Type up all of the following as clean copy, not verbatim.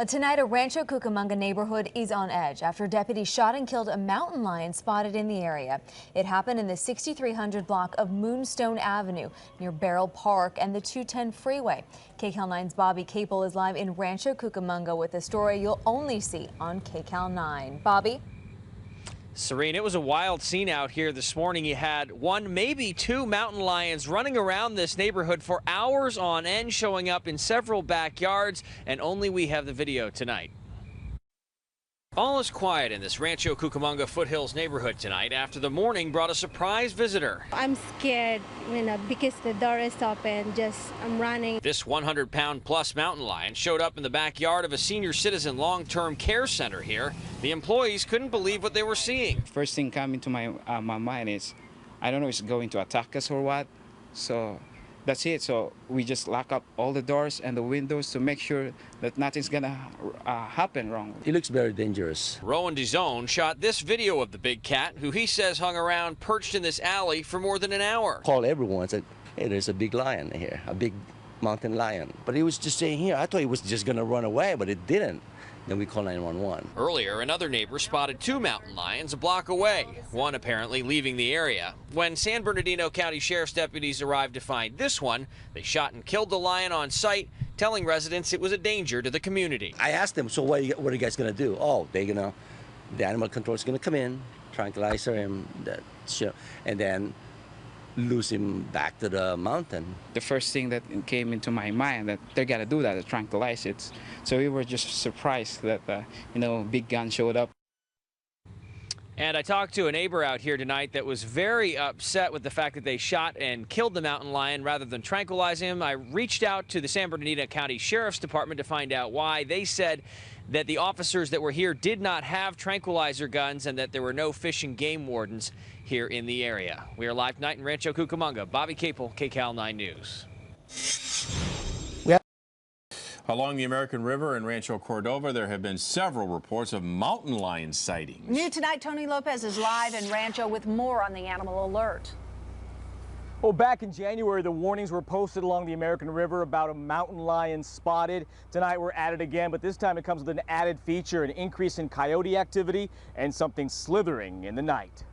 Tonight, a Rancho Cucamonga neighborhood is on edge after deputies shot and killed a mountain lion spotted in the area. It happened in the 6300 block of Moonstone Avenue near Barrel Park and the 210 freeway. KCAL 9's Bobby Capel is live in Rancho Cucamonga with a story you'll only see on KCAL 9. Bobby? Serene, it was a wild scene out here this morning. You had one, maybe two mountain lions running around this neighborhood for hours on end, showing up in several backyards, and only we have the video tonight. All is quiet in this Rancho Cucamonga foothills neighborhood tonight after the morning brought a surprise visitor. I'm scared, because the door is open, I'm running. This 100-pound-plus mountain lion showed up in the backyard of a senior citizen long-term care center here. The employees couldn't believe what they were seeing. First thing coming to my mind is, I don't know if it's going to attack us or what. So that's it. So we just lock up all the doors and the windows to make sure that nothing's gonna happen wrong. It looks very dangerous. Rowan DeZone shot this video of the big cat, who he says hung around perched in this alley for more than an hour. Called everyone and said, hey, there's a big lion here, a big mountain lion. But he was just staying here. I thought he was just gonna run away, but it didn't. Then we called 911. Earlier, another neighbor spotted two mountain lions a block away, one apparently leaving the area. When San Bernardino County Sheriff's deputies arrived to find this one, they shot and killed the lion on site, telling residents it was a danger to the community. I asked them, so what are you guys gonna do? Oh, the animal control is gonna come in, tranquilize him, and then lose him back to the mountain. The first thing that came into my mind that they're gonna do that, to tranquilize it. So we were just surprised that big gun showed up. And I talked to a neighbor out here tonight that was very upset with the fact that they shot and killed the mountain lion rather than tranquilize him. I reached out to the San Bernardino County Sheriff's Department to find out why. They said that the officers that were here did not have tranquilizer guns and that there were no fish and game wardens here in the area. We are live tonight in Rancho Cucamonga. Bobby Capel, KCAL 9 News. Along the American River in Rancho Cordova, there have been several reports of mountain lion sightings. New tonight, Tony Lopez is live in Rancho with more on the animal alert. Well, back in January, the warnings were posted along the American River about a mountain lion spotted. Tonight, we're at it again, but this time it comes with an added feature, an increase in coyote activity and something slithering in the night.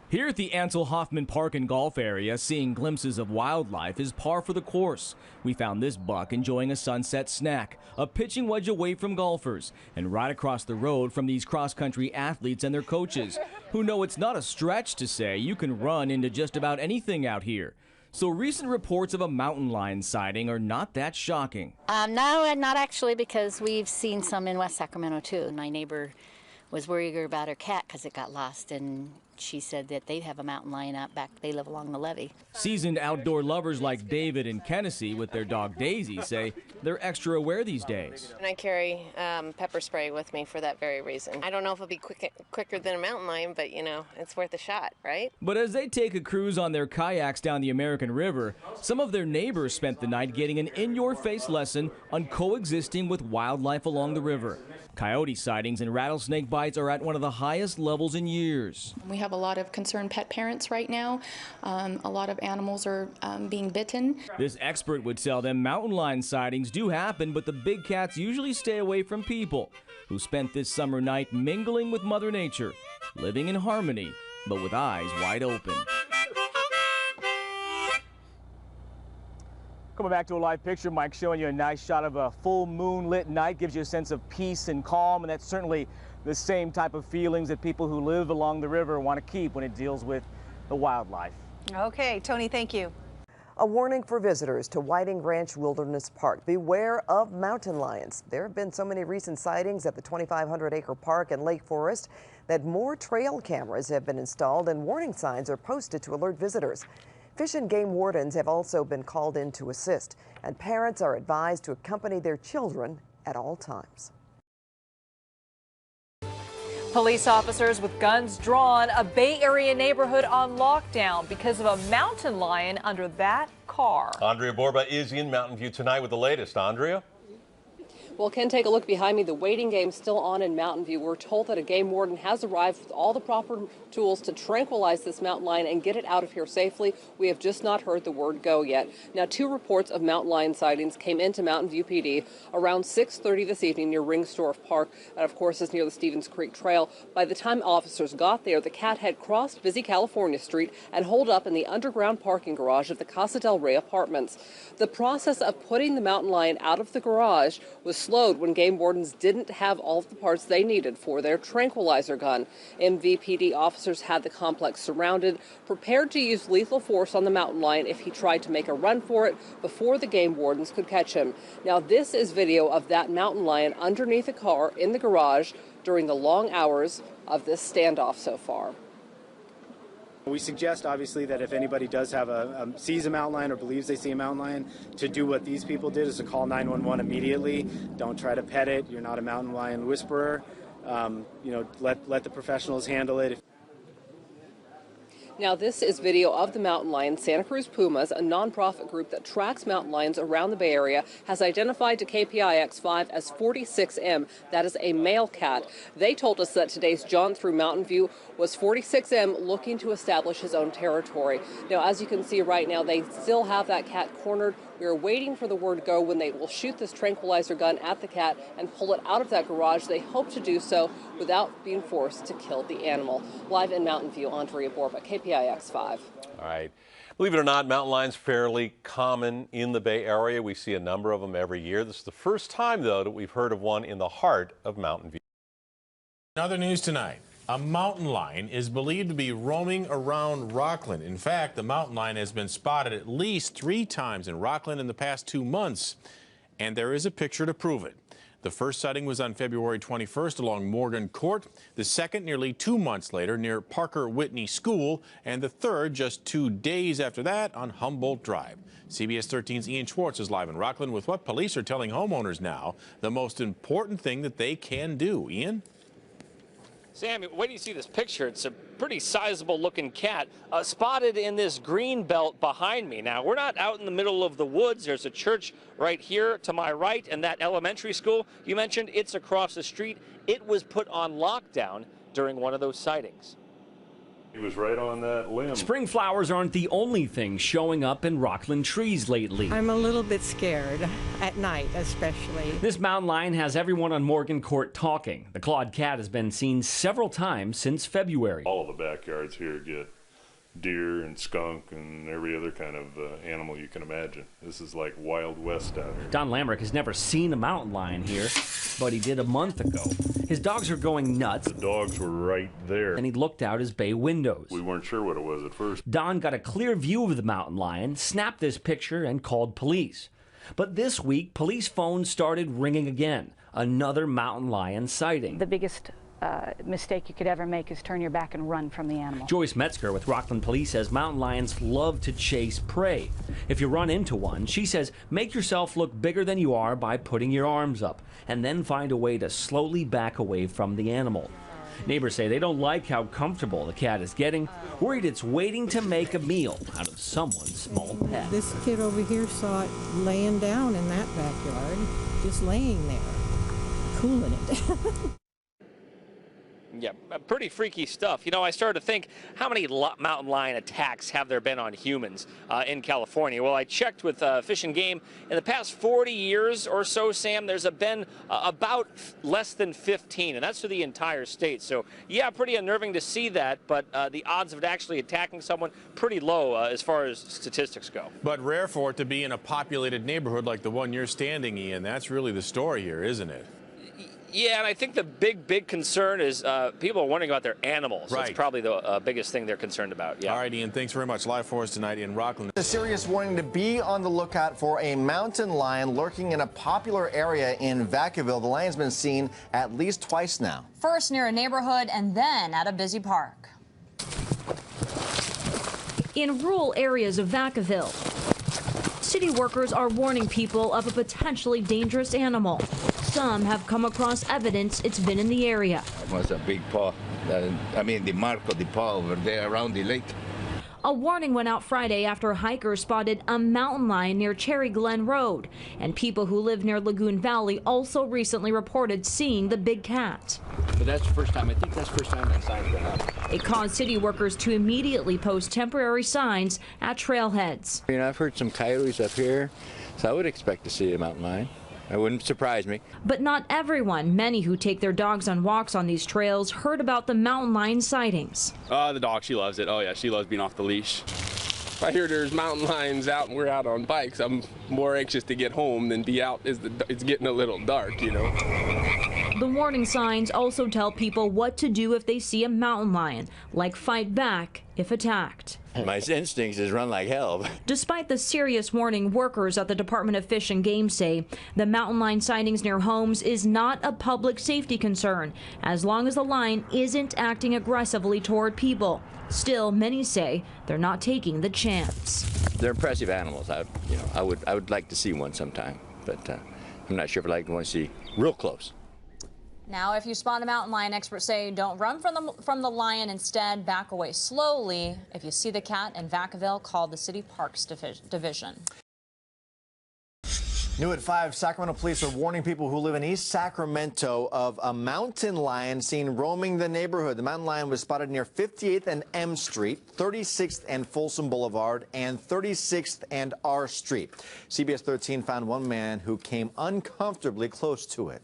Here at the Ansel Hoffman Park and Golf area, seeing glimpses of wildlife is par for the course. We found this buck enjoying a sunset snack, a pitching wedge away from golfers, and right across the road from these cross-country athletes and their coaches, who know it's not a stretch to say you can run into just about anything out here. So recent reports of a mountain lion sighting are not that shocking. No, not actually, because we've seen some in West Sacramento too. My neighbor was worried about her cat because it got lost, and she said that they have a mountain lion out back. They live along the levee. Seasoned outdoor lovers like David and Kennedy with their dog Daisy say they're extra aware these days. And I carry pepper spray with me for that very reason. I don't know if it'll be quicker than a mountain lion, but it's worth a shot, right? But as they take a cruise on their kayaks down the American River, some of their neighbors spent the night getting an in-your-face lesson on coexisting with wildlife along the river. Coyote sightings and rattlesnake bites are at one of the highest levels in years. We have a lot of concerned pet parents right now. A lot of animals are being bitten. This expert would tell them mountain lion sightings do happen, but the big cats usually stay away from people, who spent this summer night mingling with Mother Nature, living in harmony, but with eyes wide open. Coming back to a live picture, Mike, showing you a nice shot of a full moonlit night. Gives you a sense of peace and calm, and that's certainly the same type of feelings that people who live along the river want to keep when it deals with the wildlife. Okay, Tony, thank you. A warning for visitors to Whiting Ranch Wilderness Park. Beware of mountain lions. There have been so many recent sightings at the 2,500-acre park and Lake Forest that more trail cameras have been installed and warning signs are posted to alert visitors. Fish and game wardens have also been called in to assist, and parents are advised to accompany their children at all times. Police officers with guns drawn, a Bay Area neighborhood on lockdown because of a mountain lion under that car. Andrea Borba is in Mountain View tonight with the latest. Andrea? Well, Ken, take a look behind me. The waiting game's still on in Mountain View. We're told that a game warden has arrived with all the proper tools to tranquilize this mountain lion and get it out of here safely. We have just not heard the word go yet. Now, 2 reports of mountain lion sightings came into Mountain View PD around 6:30 this evening near Ringstorff Park. And of course, it's near the Stevens Creek Trail. By the time officers got there, the cat had crossed busy California Street and holed up in the underground parking garage of the Casa del Rey apartments. The process of putting the mountain lion out of the garage was slowed when game wardens didn't have all of the parts they needed for their tranquilizer gun. MVPD officers had the complex surrounded, prepared to use lethal force on the mountain lion if he tried to make a run for it before the game wardens could catch him. Now, this is video of that mountain lion underneath a car in the garage during the long hours of this standoff so far. We suggest, obviously, that if anybody does have sees a mountain lion or believes they see a mountain lion, to do what these people did, is to call 911 immediately. Don't try to pet it. You're not a mountain lion whisperer. Let the professionals handle it. Now, this is video of the mountain lion. Santa Cruz Pumas, a nonprofit group that tracks mountain lions around the Bay Area, has identified to KPIX5 as 46M. That is a male cat. They told us that today's jaunt through Mountain View was 46M looking to establish his own territory. Now, as you can see right now, they still have that cat cornered. We are waiting for the word go when they will shoot this tranquilizer gun at the cat and pull it out of that garage. They hope to do so without being forced to kill the animal. Live in Mountain View, Andrea Borba, KPIX 5. All right. Believe it or not, mountain lions fairly common in the Bay Area. We see a number of them every year. This is the first time, though, that we've heard of one in the heart of Mountain View. Another news tonight. A mountain lion is believed to be roaming around Rocklin. In fact, the mountain lion has been spotted at least 3 times in Rocklin in the past 2 months, and there is a picture to prove it. The first sighting was on February 21st along Morgan Court, the second nearly 2 months later near Parker Whitney School, and the third just 2 days after that on Humboldt Drive. CBS 13's Ian Schwartz is live in Rocklin with what police are telling homeowners now the most important thing that they can do. Ian? Sam, wait till you see this picture. It's a pretty sizable looking cat spotted in this green belt behind me. Now, we're not out in the middle of the woods. There's a church right here to my right, and that elementary school you mentioned, it's across the street. It was put on lockdown during one of those sightings. He was right on that limb. Spring flowers aren't the only thing showing up in Rocklin trees lately. I'm a little bit scared, at night especially. This mountain lion has everyone on Morgan Court talking. The clawed cat has been seen several times since February. All of the backyards here get deer and skunk and every other kind of animal you can imagine. This is like Wild West out here. Don Lamrick has never seen a mountain lion here, but he did a month ago. His dogs are going nuts. The dogs were right there. And he looked out his bay windows. We weren't sure what it was at first. Don got a clear view of the mountain lion, snapped this picture, and called police. But this week, police phones started ringing again. Another mountain lion sighting. The biggest mistake you could ever make is turn your back and run from the animal. Joyce Metzger with Rocklin Police says mountain lions love to chase prey. If you run into one, she says make yourself look bigger than you are by putting your arms up, and then find a way to slowly back away from the animal. Neighbors say they don't like how comfortable the cat is getting, worried it's waiting to make a meal out of someone's small pet. This kid over here saw it laying down in that backyard, just laying there, cooling it. Yeah, pretty freaky stuff. You know, I started to think, how many mountain lion attacks have there been on humans in California? Well, I checked with Fish and Game. In the past 40 years or so, Sam, there's been about less than 15, and that's for the entire state. So, yeah, pretty unnerving to see that, but the odds of it actually attacking someone pretty low as far as statistics go. But rare for it to be in a populated neighborhood like the one you're standing in. That's really the story here, isn't it? Yeah, and I think the big concern is people are wondering about their animals. Right. That's probably the biggest thing they're concerned about. Yeah. All right, Ian, thanks very much. Live for us tonight in Rocklin. A serious warning to be on the lookout for a mountain lion lurking in a popular area in Vacaville. The lion's been seen at least twice now. First near a neighborhood and then at a busy park. In rural areas of Vacaville, city workers are warning people of a potentially dangerous animal. Some have come across evidence it's been in the area. It was a big paw. The mark of the paw over there around the lake. A warning went out Friday after hikers spotted a mountain lion near Cherry Glen Road, and people who live near Lagoon Valley also recently reported seeing the big cat. But that's the first time, I think that's the first time that sign's been up. It caused city workers to immediately post temporary signs at trailheads. You know, I've heard some coyotes up here, so I would expect to see a mountain lion. It wouldn't surprise me. But not everyone. Many who take their dogs on walks on these trails heard about the mountain lion sightings. The dog, she loves it. Oh yeah, she loves being off the leash. If I hear there's mountain lions out and we're out on bikes, I'm more anxious to get home than be out. It's getting a little dark, you know. The warning signs also tell people what to do if they see a mountain lion, like fight back if attacked. My instincts is run like hell. Despite the serious warning, workers at the Department of Fish and Game say the mountain lion sightings near homes is not a public safety concern, as long as the lion isn't acting aggressively toward people. Still, many say they're not taking the chance. They're impressive animals. I would like to see one sometime, but I'm not sure if I'd want to see real close. Now, if you spot a mountain lion, experts say don't run from the lion. Instead, back away slowly. If you see the cat in Vacaville, call the City Parks Division. New at 5, Sacramento police are warning people who live in East Sacramento of a mountain lion seen roaming the neighborhood. The mountain lion was spotted near 58th and M Street, 36th and Folsom Boulevard, and 36th and R Street. CBS 13 found one man who came uncomfortably close to it.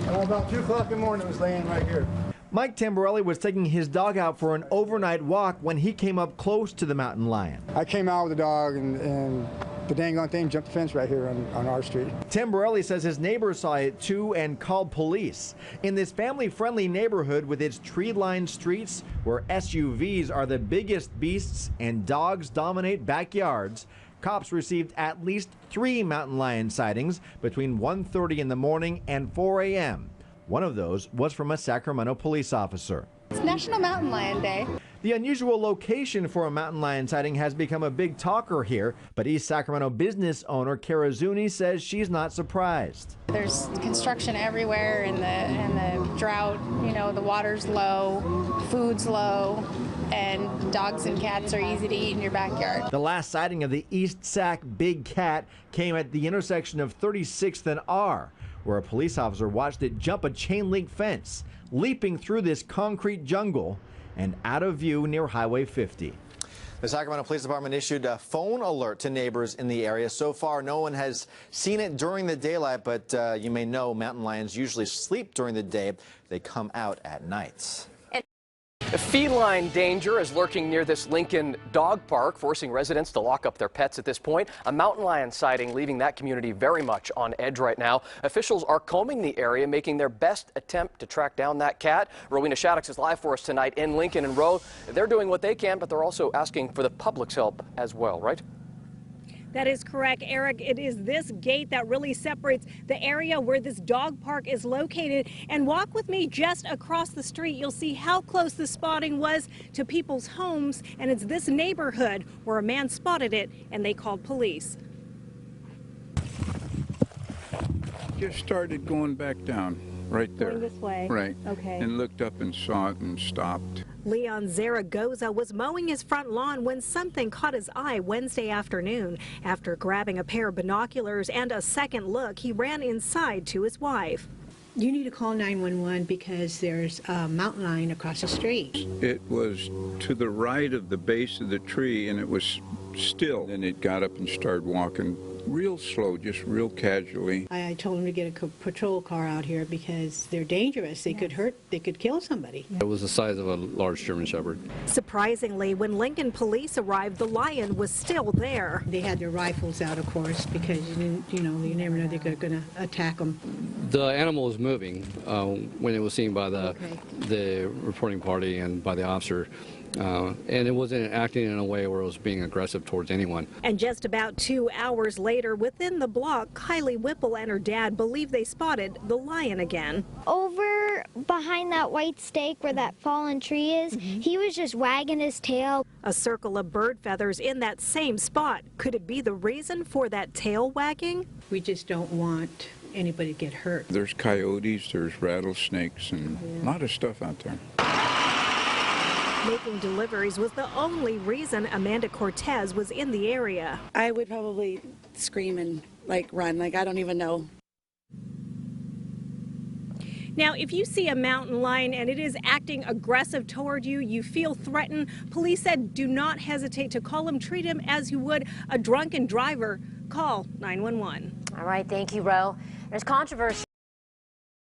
About 2 o'clock in the morning, it was laying right here. Mike Tamborelli was taking his dog out for an overnight walk when he came up close to the mountain lion. I came out with the dog and the dang on thing jumped the fence right here on our street. Tamborelli says his neighbors saw it too and called police. In this family-friendly neighborhood with its tree-lined streets where SUVs are the biggest beasts and dogs dominate backyards, cops received at least 3 mountain lion sightings between 1:30 in the morning and 4 a.m. One of those was from a Sacramento police officer. It's National Mountain Lion Day. The unusual location for a mountain lion sighting has become a big talker here, but East Sacramento business owner Kara Zuni says she's not surprised. There's construction everywhere, and the drought, you know, the water's low, food's low, and dogs and cats are easy to eat in your backyard. The last sighting of the East Sac big cat came at the intersection of 36th and R, where a police officer watched it jump a chain-link fence, leaping through this concrete jungle and out of view near Highway 50. The Sacramento Police Department issued a phone alert to neighbors in the area. So far, no one has seen it during the daylight, but you may know mountain lions usually sleep during the day. They come out at night. Feline danger is lurking near this Lincoln dog park, forcing residents to lock up their pets at this point. A mountain lion sighting leaving that community very much on edge right now. Officials are combing the area, making their best attempt to track down that cat. Rowena Shaddix is live for us tonight in Lincoln and Row. They're doing what they can, but they're also asking for the public's help as well, right? That is correct, Eric. It is this gate that really separates the area where this dog park is located. And walk with me just across the street. You'll see how close the spotting was to people's homes. And it's this neighborhood where a man spotted it and they called police. Just started going back down right there. Going this way? Right. Okay. And looked up and saw it and stopped. Leon Zaragoza was mowing his front lawn when something caught his eye Wednesday afternoon. After grabbing a pair of binoculars and a second look, he ran inside to his wife. You need to call 911 because there's a mountain lion across the street. It was to the right of the base of the tree, and it was still. And it got up and started walking real slow, just real casually. I told him to get a patrol car out here because they're dangerous. They could hurt, they could kill somebody. It was the size of a large German Shepherd. Surprisingly, when Lincoln police arrived, the lion was still there. They had their rifles out, of course, because you never know they're going to attack them. The animal was moving when it was seen by the reporting party and by the officer. And it wasn't acting in a way where it was being aggressive towards anyone. And just about 2 hours later, within the block, Kylie Whipple and her dad believe they spotted the lion again. Over behind that white stake where that fallen tree is, he was just wagging his tail. A circle of bird feathers in that same spot. Could it be the reason for that tail wagging? We just don't want anybody to get hurt. There's coyotes, there's rattlesnakes, and a lot of stuff out there. Making deliveries was the only reason Amanda Cortez was in the area. I would probably scream and run, I don't even know. Now, if you see a mountain lion and it is acting aggressive toward you, you feel threatened, police said do not hesitate to call him, treat him as you would a drunken driver. Call 911. All right, thank you, Ro. There's controversy.